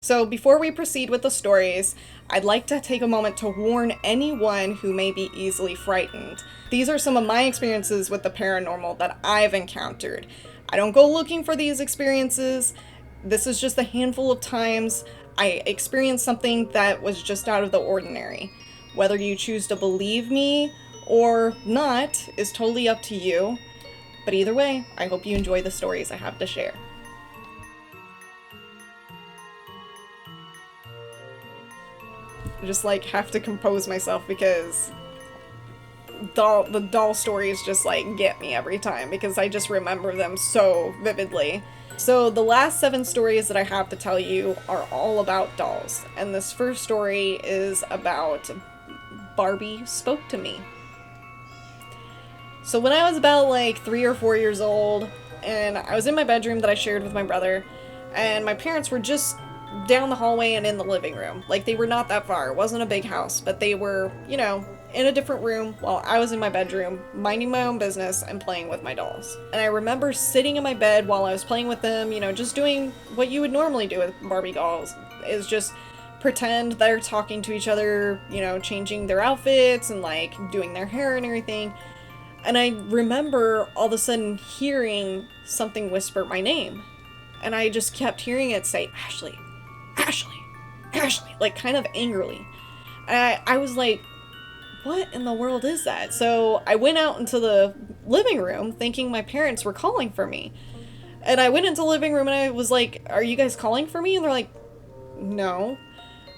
So before we proceed with the stories, I'd like to take a moment to warn anyone who may be easily frightened. These are some of my experiences with the paranormal that I've encountered. I don't go looking for these experiences. This is just a handful of times I experienced something that was just out of the ordinary. Whether you choose to believe me or not is totally up to you. But either way, I hope you enjoy the stories I have to share. I just have to compose myself because the doll stories just get me every time because I just remember them so vividly. So the last 7 stories that I have to tell you are all about dolls, and this first story is about Barbie Spoke to Me. So when I was about 3 or 4 years old, and I was in my bedroom that I shared with my brother, and my parents were just down the hallway and in the living room. They were not that far. It wasn't a big house, but they were, in a different room while I was in my bedroom, minding my own business and playing with my dolls. And I remember sitting in my bed while I was playing with them, just doing what you would normally do with Barbie dolls, is just pretend they're talking to each other, changing their outfits and doing their hair and everything. And I remember all of a sudden hearing something whisper my name. And I just kept hearing it say, Ashley, Ashley, Ashley, kind of angrily. And I was like, what in the world is that? So I went out into the living room thinking my parents were calling for me. And I went into the living room and I was like, are you guys calling for me? And they're like, no.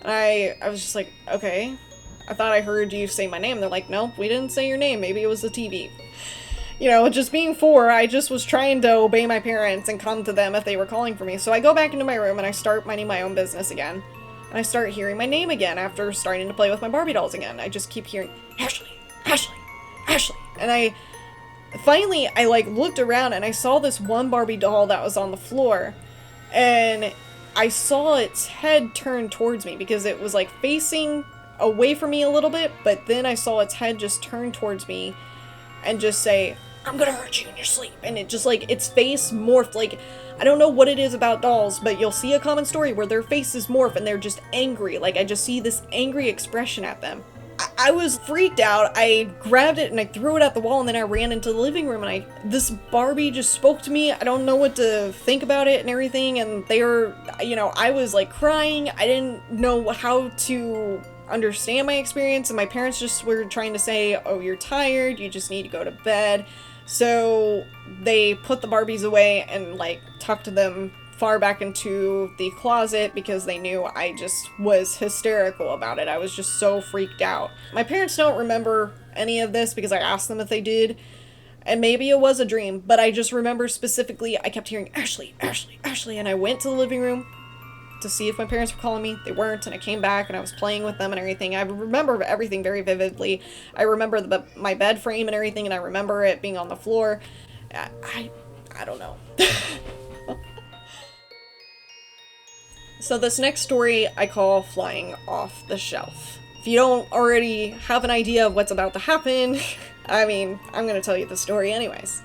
And I was just like, okay. I thought I heard you say my name. They're like, no, we didn't say your name. Maybe it was the TV. Just being 4, I just was trying to obey my parents and come to them if they were calling for me. So I go back into my room and I start minding my own business again. And I start hearing my name again after starting to play with my Barbie dolls again. I just keep hearing, Ashley, Ashley, Ashley. And I looked around and I saw this one Barbie doll that was on the floor. And I saw its head turn towards me because it was facing away from me a little bit. But then I saw its head just turn towards me and just say, I'm gonna hurt you in your sleep. And it just its face morphed. I don't know what it is about dolls, but you'll see a common story where their faces morph and they're just angry. I just see this angry expression at them. I was freaked out. I grabbed it and I threw it at the wall, and then I ran into the living room and this Barbie just spoke to me. I don't know what to think about it and everything. And they were, I was crying. I didn't know how to understand my experience, and my parents just were trying to say, oh, you're tired, you just need to go to bed. So they put the Barbies away and tucked them far back into the closet because they knew I just was hysterical about it. I was just so freaked out. My parents don't remember any of this because I asked them if they did, and maybe it was a dream, but I just remember specifically I kept hearing Ashley, Ashley, Ashley, and I went to the living room to see if my parents were calling me. They weren't, and I came back and I was playing with them and everything. I remember everything very vividly. I remember my bed frame and everything, and I remember it being on the floor. I don't know. So this next story I call Flying Off the Shelf. If you don't already have an idea of what's about to happen, I'm gonna tell you the story anyways.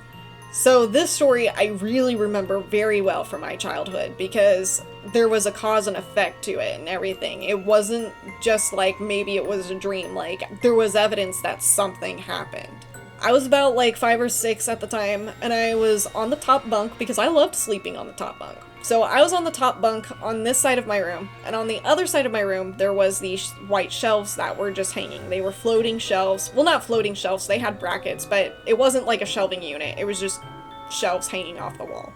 So this story I really remember very well from my childhood because there was a cause and effect to it and everything. It wasn't just maybe it was a dream. There was evidence that something happened. I was about 5 or 6 at the time, and I was on the top bunk because I loved sleeping on the top bunk. So I was on the top bunk on this side of my room, and on the other side of my room there was these white shelves that were just hanging. They were floating shelves. Well, not floating shelves, they had brackets, but it wasn't a shelving unit. It was just shelves hanging off the wall.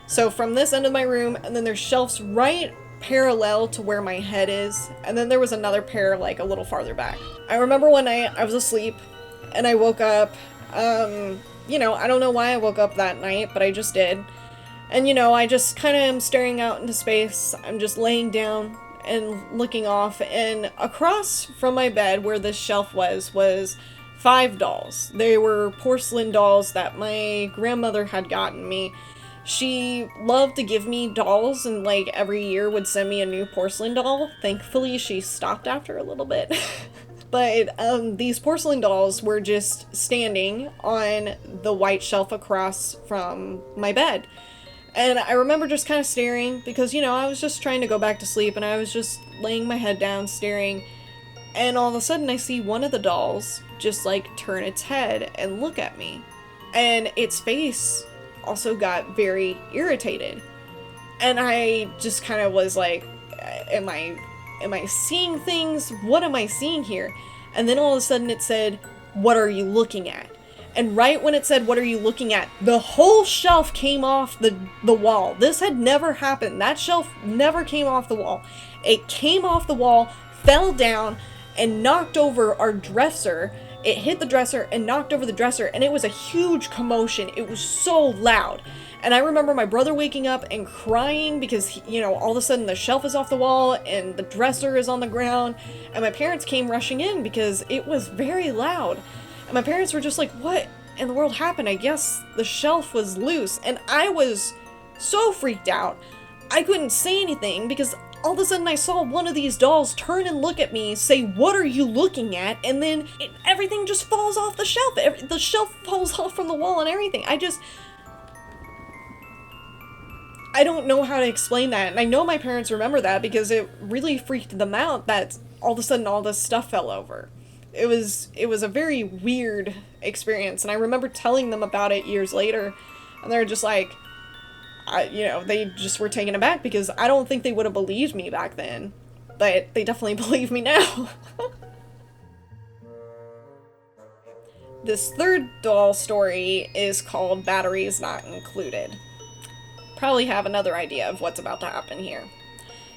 So from this end of my room, and then there's shelves right parallel to where my head is, and then there was another pair a little farther back. I remember one night I was asleep and I woke up. I don't know why I woke up that night, but I just did. And I just kind of am staring out into space. I'm just laying down and looking off, and across from my bed where this shelf was 5 dolls. They were porcelain dolls that my grandmother had gotten me. She loved to give me dolls, and every year would send me a new porcelain doll. Thankfully, she stopped after a little bit. But these porcelain dolls were just standing on the white shelf across from my bed. And I remember just kind of staring because, you know, I was just trying to go back to sleep and I was just laying my head down staring. And all of a sudden I see one of the dolls just like turn its head and look at me. And its face also got very irritated. And I just kind of was like, am I seeing things? What am I seeing here? And then all of a sudden it said, "What are you looking at?" And right when it said, "What are you looking at?" the whole shelf came off the wall. This had never happened. That shelf never came off the wall. It came off the wall, fell down, and knocked over our dresser. It hit the dresser and knocked over the dresser, and it was a huge commotion. It was so loud. And I remember my brother waking up and crying because, you know, all of a sudden the shelf is off the wall and the dresser is on the ground. And my parents came rushing in because it was very loud. And my parents were just like, "What in the world happened? I guess the shelf was loose." And I was so freaked out. I couldn't say anything because all of a sudden I saw one of these dolls turn and look at me, say, "What are you looking at?" And then everything just falls off the shelf. The shelf falls off from the wall and everything. I don't know how to explain that. And I know my parents remember that because it really freaked them out that all of a sudden all this stuff fell over. It was a very weird experience. And I remember telling them about it years later. And they're just like, they just were taken aback because I don't think they would have believed me back then. But they definitely believe me now. This third doll story is called Batteries Not Included. Probably have another idea of what's about to happen here.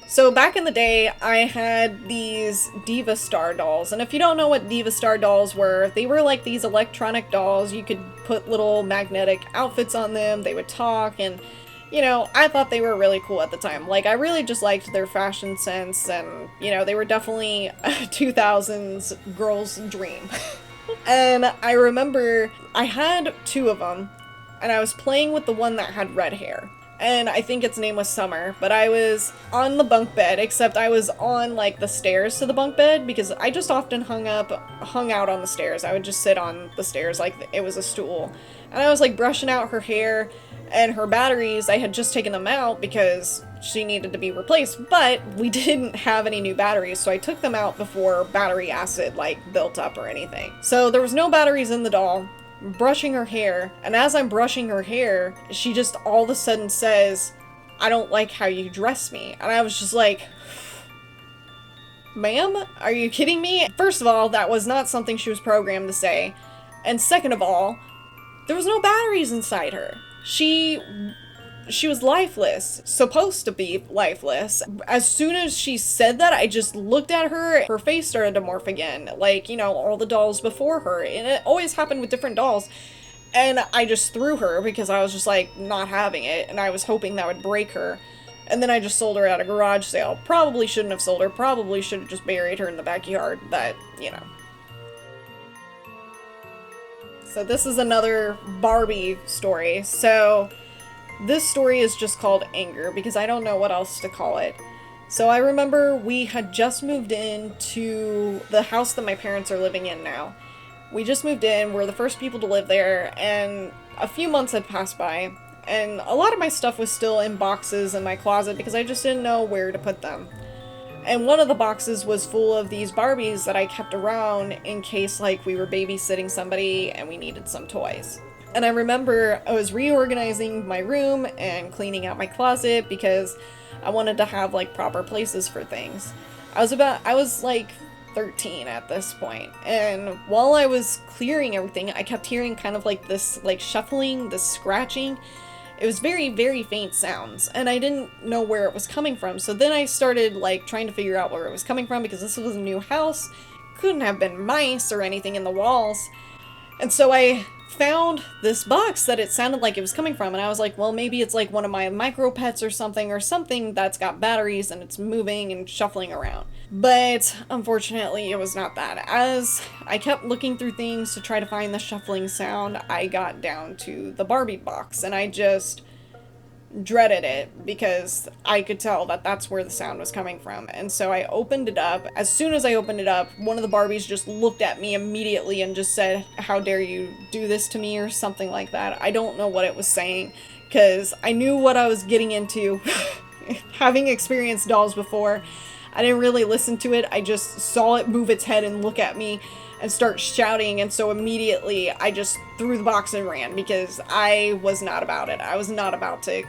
So back in the day, I had these Diva Star dolls, and if you don't know what Diva Star dolls were, they were like these electronic dolls. You could put little magnetic outfits on them, they would talk, and, you know, I thought they were really cool at the time. Like, I really just liked their fashion sense, and, you know, they were definitely a 2000s girl's dream. And I remember I had two of them, and I was playing with the one that had red hair. And I think its name was Summer, but I was on the bunk bed, except I was on, like, the stairs to the bunk bed, because I just often hung out on the stairs. I would just sit on the stairs like it was a stool. And I was, like, brushing out her hair, and her batteries, I had just taken them out because she needed to be replaced, but we didn't have any new batteries, so I took them out before battery acid, like, built up or anything. So there was no batteries in the doll. Brushing her hair, and as I'm brushing her hair, she just all of a sudden says, "I don't like how you dress me." And I was just like, "Ma'am, are you kidding me?" First of all, that was not something she was programmed to say. And second of all, there was no batteries inside her. She was lifeless, supposed to be lifeless. As soon as she said that, I just looked at her, her face started to morph again, like, you know, all the dolls before her, and it always happened with different dolls. And I just threw her because I was just, like, not having it, and I was hoping that would break her. And then I just sold her at a garage sale. Probably shouldn't have sold her, probably should have just buried her in the backyard, but, you know. So this is another Barbie story. So this story is just called Anger because I don't know what else to call it. So I remember we had just moved into the house that my parents are living in now. We just moved in, we're the first people to live there, and a few months had passed by, and a lot of my stuff was still in boxes in my closet because I just didn't know where to put them. And one of the boxes was full of these Barbies that I kept around in case, like, we were babysitting somebody and we needed some toys. And I remember I was reorganizing my room and cleaning out my closet because I wanted to have, like, proper places for things. I was like 13 at this point, and while I was clearing everything, I kept hearing kind of like this, like, shuffling, this scratching. It was very, very faint sounds, and I didn't know where it was coming from. So then I started, like, trying to figure out where it was coming from because this was a new house. Couldn't have been mice or anything in the walls. And so I found this box that it sounded like it was coming from, and I was like, well, maybe it's like one of my micro pets or something that's got batteries and it's moving and shuffling around. But unfortunately, it was not that. As I kept looking through things to try to find the shuffling sound, I got down to the Barbie box, and I just dreaded it because I could tell that that's where the sound was coming from. And so I opened it up. As soon as I opened it up, one of the Barbies just looked at me immediately and just said, "How dare you do this to me?" or something like that. I don't know what it was saying. because I knew what I was getting into. Having experienced dolls before, I didn't really listen to it. I just saw it move its head and look at me and start shouting, and so immediately I just threw the box and ran because I was not about it. I was not about to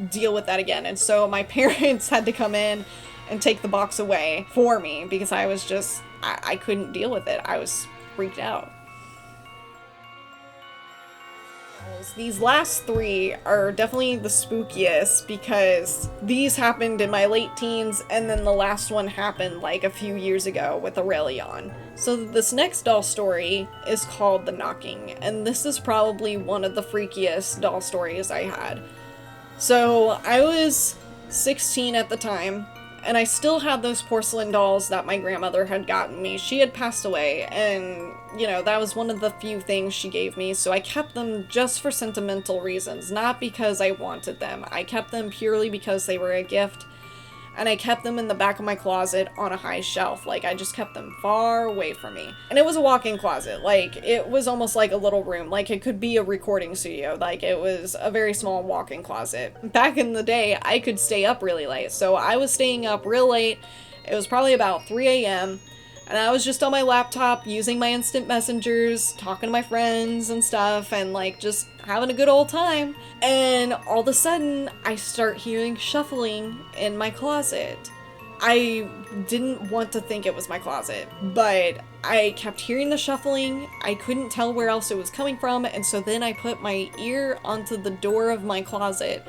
deal with that again. And so my parents had to come in and take the box away for me because I was just, I couldn't deal with it. I was freaked out. These last three are definitely the spookiest because these happened in my late teens, and then the last one happened like a few years ago with Aurelion. So this next doll story is called The Knocking, and this is probably one of the freakiest doll stories I had. So I was 16 at the time, and I still had those porcelain dolls that my grandmother had gotten me. She had passed away, and, you know, that was one of the few things she gave me, so I kept them just for sentimental reasons, not because I wanted them. I kept them purely because they were a gift, and I kept them in the back of my closet on a high shelf. Like, I just kept them far away from me. And it was a walk-in closet. Like, it was almost like a little room. Like, it could be a recording studio. Like, it was a very small walk-in closet. Back in the day, I could stay up really late. So I was staying up real late. It was probably about 3 a.m., and I was just on my laptop using my instant messengers, talking to my friends and stuff, and like just having a good old time. And all of a sudden, I start hearing shuffling in my closet. I didn't want to think it was my closet, but I kept hearing the shuffling. I couldn't tell where else it was coming from, and so then I put my ear onto the door of my closet,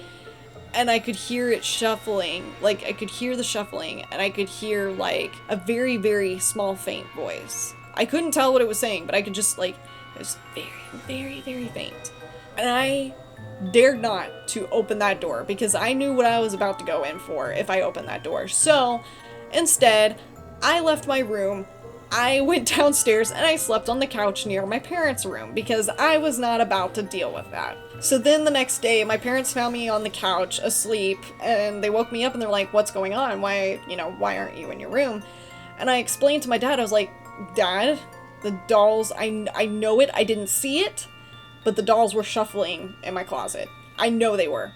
and I could hear it shuffling. Like, I could hear the shuffling, and I could hear, like, a very, very small, faint voice. I couldn't tell what it was saying, but I could just, like, it was very, very, very faint. And I dared not to open that door, because I knew what I was about to go in for if I opened that door. So, instead, I left my room, I went downstairs, and I slept on the couch near my parents' room, because I was not about to deal with that. So then the next day, my parents found me on the couch, asleep, and they woke me up and they're like, what's going on? Why aren't you in your room? And I explained to my dad, I was like, Dad, the dolls, I know it, I didn't see it, but the dolls were shuffling in my closet. I know they were.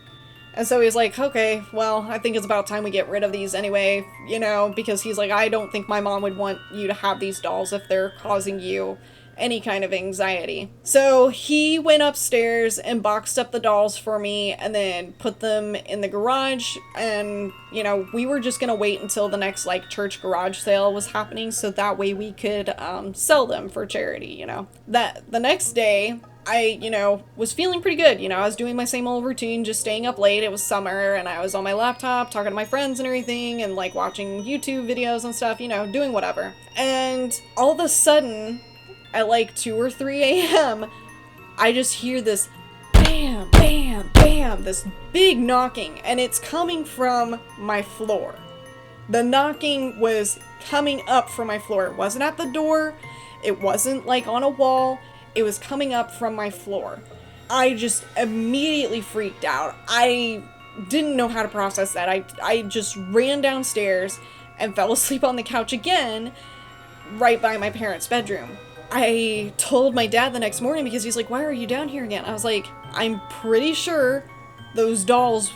And so he's like, okay, well, I think it's about time we get rid of these anyway, you know, because he's like, I don't think my mom would want you to have these dolls if they're causing you any kind of anxiety. So he went upstairs and boxed up the dolls for me and then put them in the garage, and, you know, we were just gonna wait until the next, like, church garage sale was happening so that way we could sell them for charity, you know. That the next day, I, you know, was feeling pretty good. You know, I was doing my same old routine, just staying up late. It was summer, and I was on my laptop talking to my friends and everything, and, like, watching YouTube videos and stuff, you know, doing whatever. And all of a sudden, at, like, 2 or 3 a.m., I just hear this bam, bam, bam, this big knocking, and it's coming from my floor. The knocking was coming up from my floor. It wasn't at the door. It wasn't, like, on a wall. It was coming up from my floor. I just immediately freaked out. I didn't know how to process that. I just ran downstairs and fell asleep on the couch again, right by my parents' bedroom. I told my dad the next morning because he's like, why are you down here again? I was like, I'm pretty sure those dolls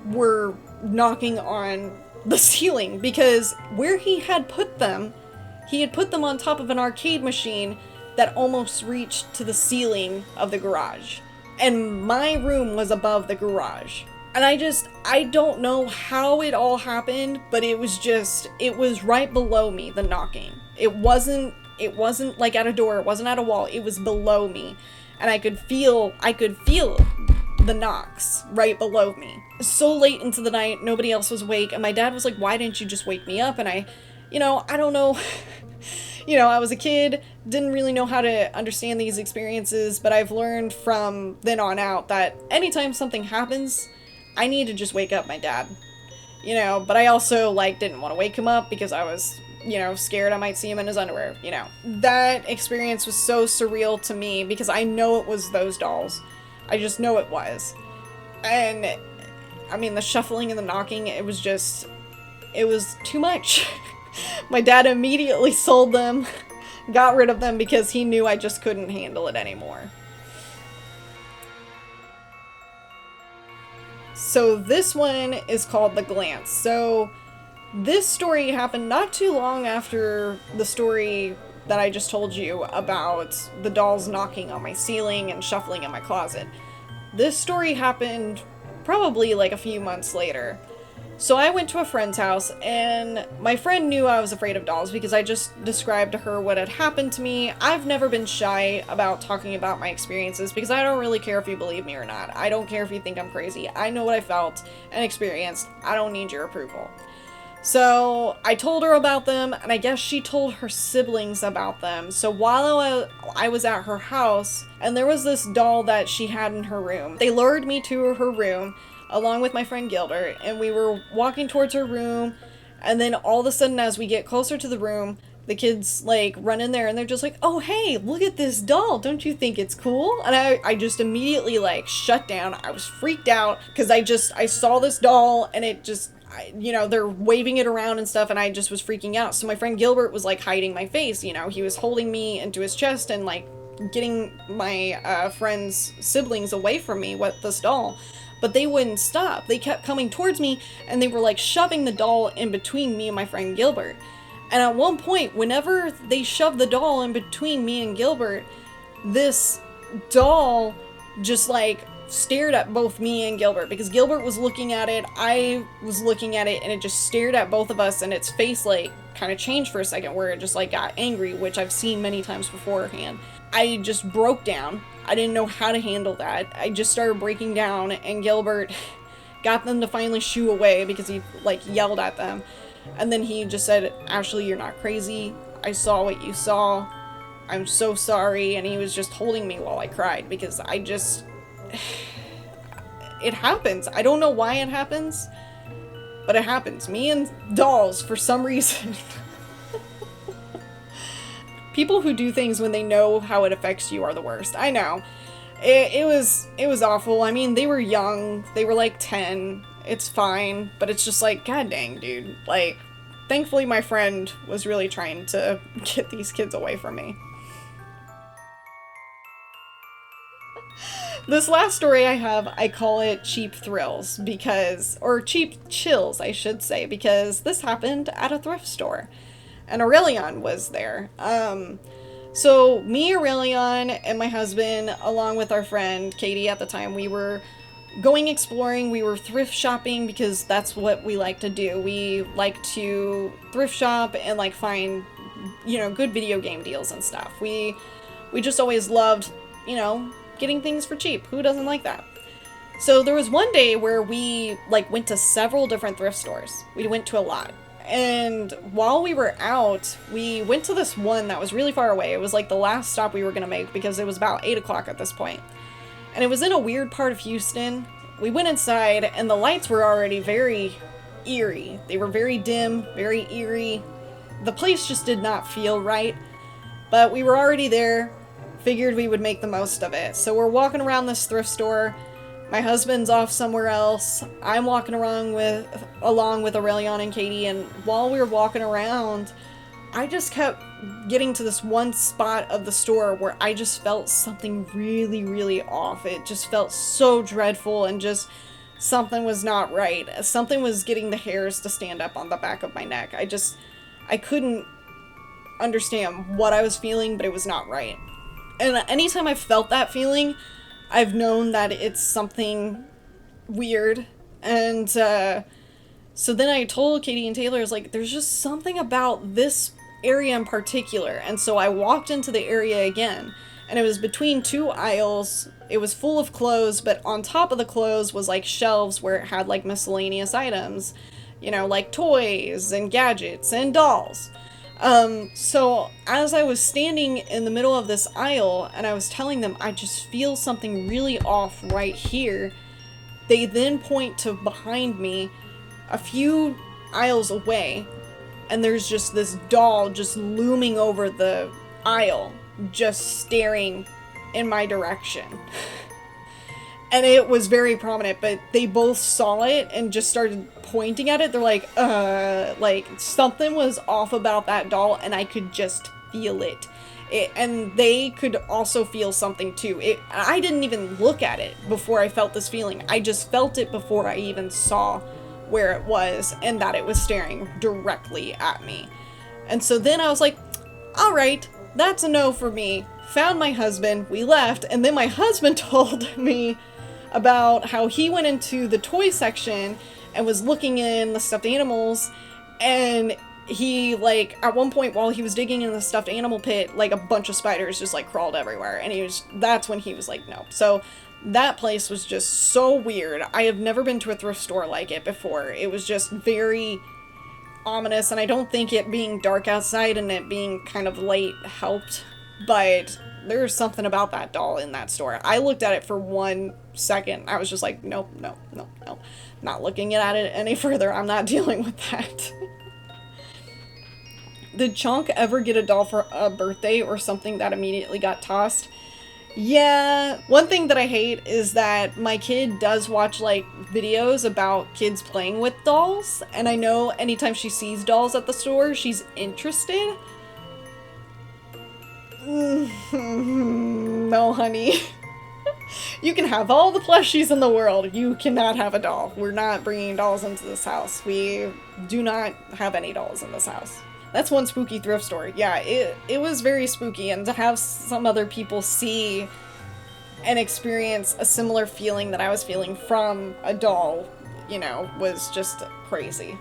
were knocking on the ceiling, because where he had put them on top of an arcade machine that almost reached to the ceiling of the garage. And my room was above the garage. And I don't know how it all happened, but it was right below me, the knocking. It wasn't like at a door, it wasn't at a wall, it was below me. And I could feel the knocks right below me. So late into the night, nobody else was awake, and my dad was like, why didn't you just wake me up? And I don't know. You know, I was a kid, didn't really know how to understand these experiences, but I've learned from then on out that anytime something happens, I need to just wake up my dad. You know, but I also, like, didn't want to wake him up because I was, you know, scared I might see him in his underwear, you know. That experience was so surreal to me because I know it was those dolls. I just know it was. And, I mean, the shuffling and the knocking, it was too much. My dad immediately sold them, got rid of them because he knew I just couldn't handle it anymore. So this one is called The Glance. So this story happened not too long after the story that I just told you about the dolls knocking on my ceiling and shuffling in my closet. This story happened probably like a few months later. So I went to a friend's house, and my friend knew I was afraid of dolls because I just described to her what had happened to me. I've never been shy about talking about my experiences because I don't really care if you believe me or not. I don't care if you think I'm crazy. I know what I felt and experienced. I don't need your approval. So I told her about them, and I guess she told her siblings about them. So while I was at her house, and there was this doll that she had in her room, they lured me to her room along with my friend Gilbert, and we were walking towards her room, and then all of a sudden as we get closer to the room, the kids like run in there and they're just like, "Oh hey, look at this doll, don't you think it's cool?" And I just immediately like shut down. I was freaked out because I saw this doll, and it just, they're waving it around and stuff, and I just was freaking out. So my friend Gilbert was like hiding my face, he was holding me into his chest and like getting my friend's siblings away from me with this doll. But they wouldn't stop. They kept coming towards me, and they were like shoving the doll in between me and my friend Gilbert. And at one point, whenever they shoved the doll in between me and Gilbert, this doll just like stared at both me and Gilbert, because Gilbert was looking at it, I was looking at it, and it just stared at both of us, and its face like kind of changed for a second where it just like got angry, which I've seen many times beforehand. I just broke down. I didn't know how to handle that. I just started breaking down, and Gilbert got them to finally shoo away because he like yelled at them. And then he just said, "Ashley, you're not crazy. I saw what you saw. I'm so sorry." And he was just holding me while I cried because it happens. I don't know why it happens, but it happens. Me and dolls, for some reason. People who do things when they know how it affects you are the worst. I know. It was awful. I mean, they were young. They were like 10. It's fine. But it's just like, god dang, dude. Like, thankfully my friend was really trying to get these kids away from me. This last story I have, I call it Cheap Thrills or Cheap Chills, I should say, because this happened at a thrift store. And Aurelion was there. So me, Aurelion, and my husband, along with our friend Katie at the time, we were going exploring. We were thrift shopping because that's what we like to do. We like to thrift shop and like find, good video game deals and stuff. We just always loved, getting things for cheap. Who doesn't like that? So there was one day where we like went to several different thrift stores. We went to a lot. And while we were out, we went to this one that was really far away. It was like the last stop we were going to make because it was about 8 o'clock at this point. And it was in a weird part of Houston. We went inside, and the lights were already very eerie. They were very dim, very eerie. The place just did not feel right. But we were already there, figured we would make the most of it. So we're walking around this thrift store. My husband's off somewhere else. I'm walking around along with Aurelion and Katie, and while we were walking around, I just kept getting to this one spot of the store where I just felt something really, really off. It just felt so dreadful, and just something was not right. Something was getting the hairs to stand up on the back of my neck. I couldn't understand what I was feeling, but it was not right. And anytime I felt that feeling, I've known that it's something weird. And so then I told Katie and Taylor, I was like, there's just something about this area in particular. And so I walked into the area again, and it was between two aisles. It was full of clothes, but on top of the clothes was like shelves where it had like miscellaneous items, like toys and gadgets and dolls. So as I was standing in the middle of this aisle and I was telling them, I just feel something really off right here, they then point to behind me a few aisles away, and there's just this doll just looming over the aisle, just staring in my direction. And it was very prominent, but they both saw it and just started pointing at it. They're like something was off about that doll, and I could just feel it. And they could also feel something too. I didn't even look at it before I felt this feeling. I just felt it before I even saw where it was and that it was staring directly at me. And so then I was like, all right, that's a no for me. Found my husband, we left, and then my husband told me about how he went into the toy section and was looking in the stuffed animals, and he, like, at one point while he was digging in the stuffed animal pit, like, a bunch of spiders just, like, crawled everywhere, and that's when he was like, no. So that place was just so weird. I have never been to a thrift store like it before. It was just very ominous, and I don't think it being dark outside and it being kind of late helped, but there's something about that doll in that store. I looked at it for 1 second. I was just like, nope, nope, nope, nope. Not looking at it any further. I'm not dealing with that. Did Chonk ever get a doll for a birthday or something that immediately got tossed? Yeah, one thing that I hate is that my kid does watch, like, videos about kids playing with dolls, and I know anytime she sees dolls at the store, she's interested. No, honey. You can have all the plushies in the world. You cannot have a doll. We're not bringing dolls into this house. We do not have any dolls in this house. That's one spooky thrift store. Yeah, it was very spooky, and to have some other people see and experience a similar feeling that I was feeling from a doll, you know, was just crazy.